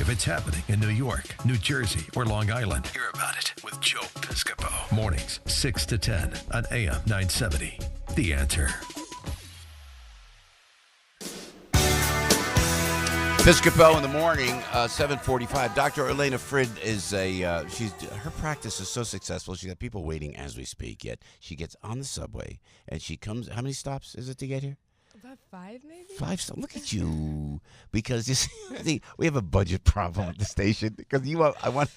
If it's happening in New York, New Jersey, or Long Island, hear about it with Joe Piscopo. Mornings, 6 to 10 on AM 970. The Answer. Piscopo in the morning, 7:45. Dr. Elena Frid is her practice is so successful. She's got people waiting as we speak. Yet she gets on the subway and she comes. How many stops is it to get here? About 5, maybe? 5 stops. Look at you. Because you see, we have a budget problem at the station. Because I want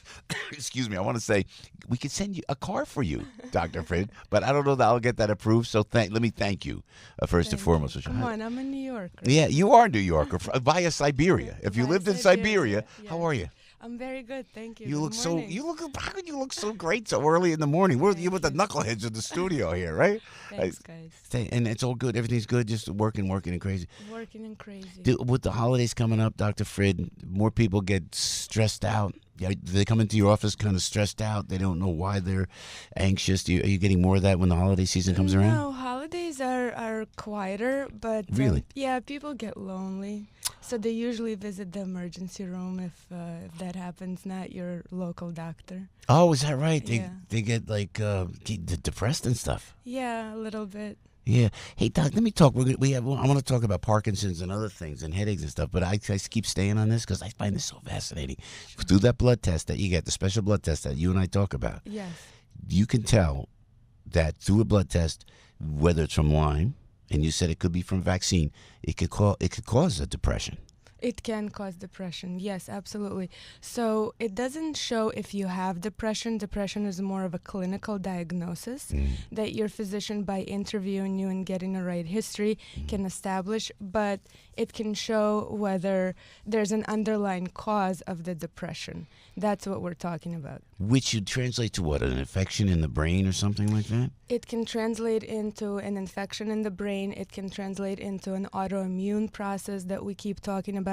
to say we could send you a car for you, Dr. Frid. But I don't know that I'll get that approved. So let me thank you first and foremost. Come on, I'm a New Yorker. Yeah, you are a New Yorker via Siberia. If you lived in Siberia, yes. How are you? I'm very good, thank you. You look Good morning. how could you look so great so early in the morning? You with the knuckleheads in the studio here, right? Thanks, guys. And it's all good. Everything's good. Just working and crazy. Working and crazy. With the holidays coming up, Dr. Frid, more people get stressed out. Yeah, they come into your office kind of stressed out. They don't know why they're anxious. Are you getting more of that when the holiday season comes around? No, holidays are quieter, but really, people get lonely. So they usually visit the emergency room if that happens, not your local doctor. Oh, is that right? Yeah. They get depressed and stuff. Yeah, a little bit. Yeah. Hey, Doc, let me talk. I want to talk about Parkinson's and other things and headaches and stuff, but I keep staying on this because I find this so fascinating. Through that blood test that you get, the special blood test that you and I talk about, Yes. you can tell that through a blood test, whether it's from Lyme, and you said it could be from vaccine, it could cause a depression. It can cause depression. Yes, absolutely. So it doesn't show if you have depression. Depression is more of a clinical diagnosis that your physician, by interviewing you and getting a right history, can establish. But it can show whether there's an underlying cause of the depression. That's what we're talking about. Which should translate to what? An infection in the brain or something like that? It can translate into an infection in the brain. It can translate into an autoimmune process that we keep talking about,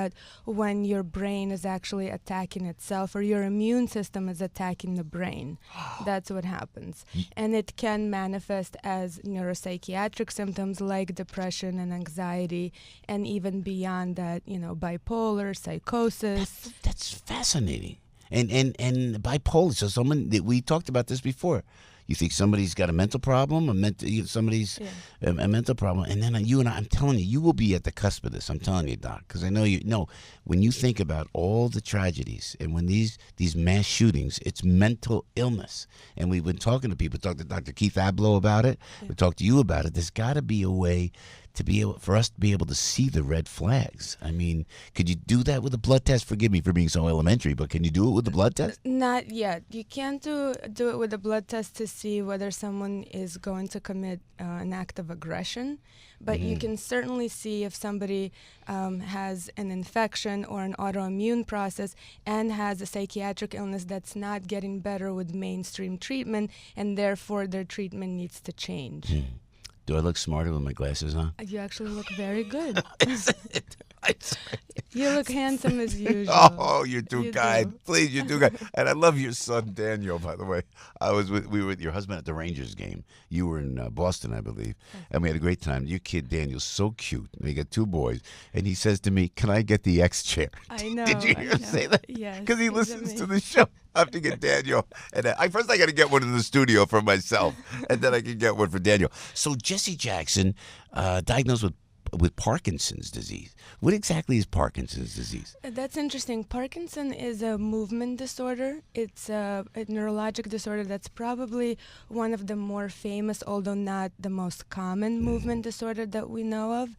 when your brain is actually attacking itself or your immune system is attacking the brain. That's what happens. And it can manifest as neuropsychiatric symptoms like depression and anxiety, and even beyond that, bipolar, psychosis. That's fascinating. And bipolar. So we talked about this before. You think somebody's got a mental problem, a mental problem, and then you and I'm telling you, you will be at the cusp of this. I'm telling you, Doc, because I know you know when you think about all the tragedies and when these mass shootings, it's mental illness. And we've been talking to people. Talked to Dr. Keith Abloh about it. Yeah. We talked to you about it. There's got to be a way for us to be able to see the red flags. I mean, could you do that with a blood test? Forgive me for being so elementary, but can you do it with the blood test? Not yet. You can't do it with a blood test to see whether someone is going to commit an act of aggression, but you can certainly see if somebody has an infection or an autoimmune process and has a psychiatric illness that's not getting better with mainstream treatment, and therefore their treatment needs to change. Do I look smarter with my glasses on? You actually look very good. You look handsome as usual. Oh, you're too kind. Please, you're too kind. And I love your son, Daniel, by the way. We were with your husband at the Rangers game. You were in Boston, I believe. And we had a great time. Your kid, Daniel's so cute. We got 2 boys. And he says to me, "Can I get the X chair?" I know. Did you hear him say that? Yes. Because he listens to the show. I have to get Daniel. And first I got to get one in the studio for myself. And then I can get one for Daniel. So Jesse Jackson, diagnosed with Parkinson's disease. What exactly is Parkinson's disease? That's interesting. Parkinson is a movement disorder. It's a neurologic disorder that's probably one of the more famous, although not the most common movement disorder that we know of.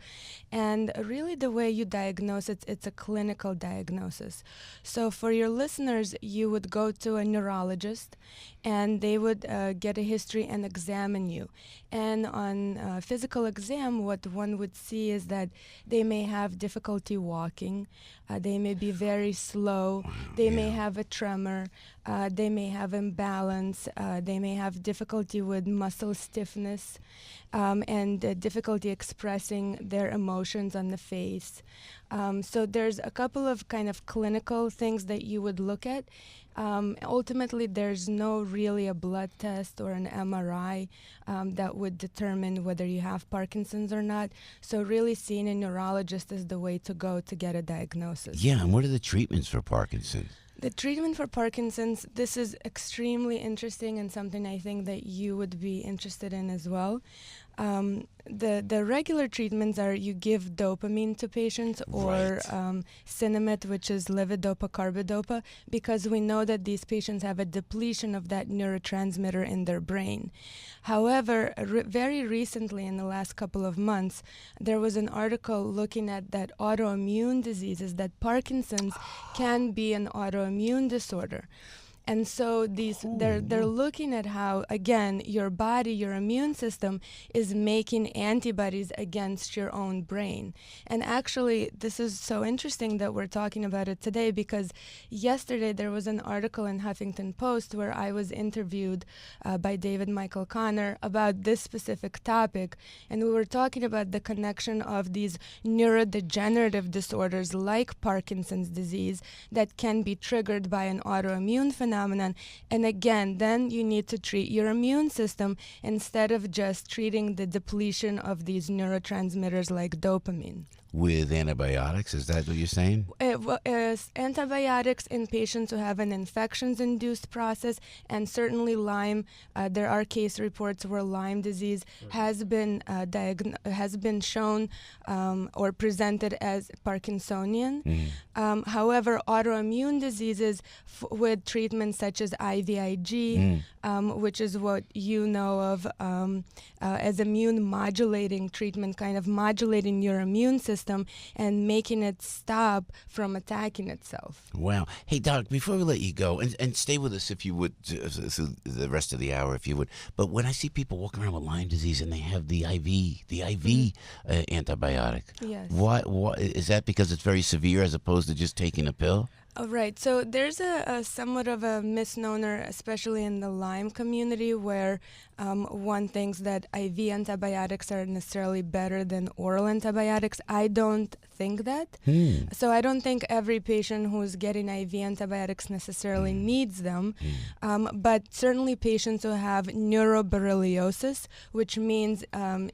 And really the way you diagnose it, it's a clinical diagnosis. So for your listeners, you would go to a neurologist and they would get a history and examine you. And on physical exam, what one would see is that they may have difficulty walking, they may be very slow, they may have a tremor, They may have imbalance. They may have difficulty with muscle stiffness and difficulty expressing their emotions on the face. So there's a couple of kind of clinical things that you would look at. Ultimately, there's no really a blood test or an MRI that would determine whether you have Parkinson's or not. So really seeing a neurologist is the way to go to get a diagnosis. Yeah, and what are the treatments for Parkinson's? The treatment for Parkinson's, this is extremely interesting and something I think that you would be interested in as well. The regular treatments are you give dopamine to patients or Sinemet, which is levodopa-carbidopa, because we know that these patients have a depletion of that neurotransmitter in their brain. However, very recently, in the last couple of months, there was an article looking at that autoimmune diseases, that Parkinson's can be an autoimmune disorder. And so they're looking at how, again, your body, your immune system is making antibodies against your own brain. And actually, this is so interesting that we're talking about it today, because yesterday there was an article in Huffington Post where I was interviewed by David Michael Connor about this specific topic. And we were talking about the connection of these neurodegenerative disorders like Parkinson's disease that can be triggered by an autoimmune phenomenon. And again, then you need to treat your immune system instead of just treating the depletion of these neurotransmitters like dopamine. With antibiotics, is that what you're saying? Antibiotics in patients who have an infections-induced process, and certainly Lyme. There are case reports where Lyme disease has been shown or presented as Parkinsonian. However, autoimmune diseases with treatments such as IVIG, which is what you know of as immune modulating treatment, kind of modulating your immune system and making it stop from attacking itself. Wow. Hey, Doc, before we let you go, and stay with us if you would, through the rest of the hour, if you would. But when I see people walking around with Lyme disease and they have the IV antibiotic, yes. What is that because it's very severe as opposed to just taking a pill? Oh, right. So there's a somewhat of a misnomer, especially in the Lyme community, where one thinks that IV antibiotics are necessarily better than oral antibiotics. I don't think that. So I don't think every patient who's getting IV antibiotics necessarily needs them. But certainly patients who have neuroborreliosis, which means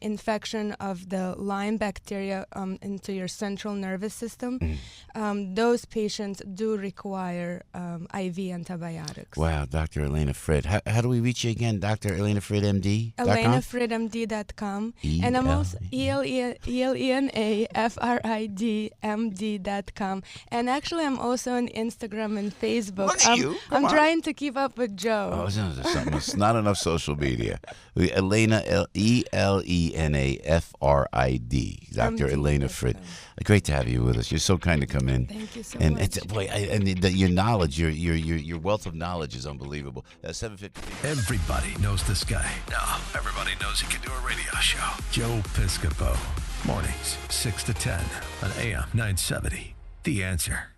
infection of the Lyme bacteria into your central nervous system, those patients do require IV antibiotics. Wow, Dr. Elena Frid. How do we reach you again? Dr. Elena Frid, MD? ElenaFridMD.com. And I'm also ElenaFridMD.com. And actually, I'm also on Instagram and Facebook. Look at you. I'm trying to keep up with Joe. Oh, it's not enough social media. Elena, ElenaFrid. Dr. Elena Frid. Great to have you with us. You're so kind to come in. Thank you so and much. Your knowledge, your wealth of knowledge is unbelievable. 7:50. Everybody knows this guy. Now, everybody knows he can do a radio show. Joe Piscopo. Mornings, 6 to 10 on AM 970. The Answer.